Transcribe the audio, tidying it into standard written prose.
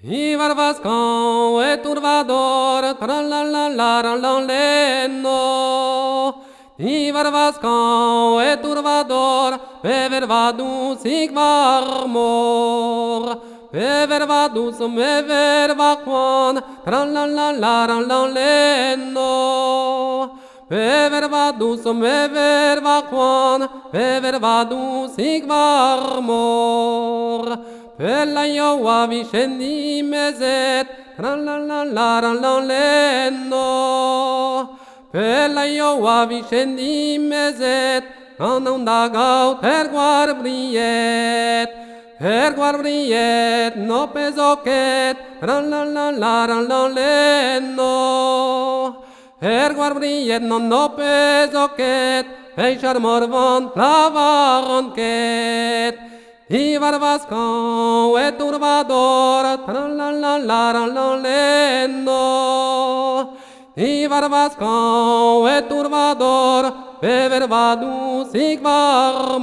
Ivar Vascão é turvador, tralalalaralaleno. Ivar Vascão é turvador, bevervado sigvarmor. Bevervadus mevervaquan, tralalalaralaleno. Bevervadus mevervaquan, bevervadus sigvarmor. Pella ioa vicendi meset, tralalalaralaleno. Pella ioa vicendi meset, non dagau terguar briet. Terguar briet, no pesoquet, tralalalaralaleno. Terguar briet, no pesoquet, peixar morvon, lavaronquet. Ivar Vascão é turvador, tralalalaralaleno. Ivar Vascão é turvador, bevervado sigvarmor.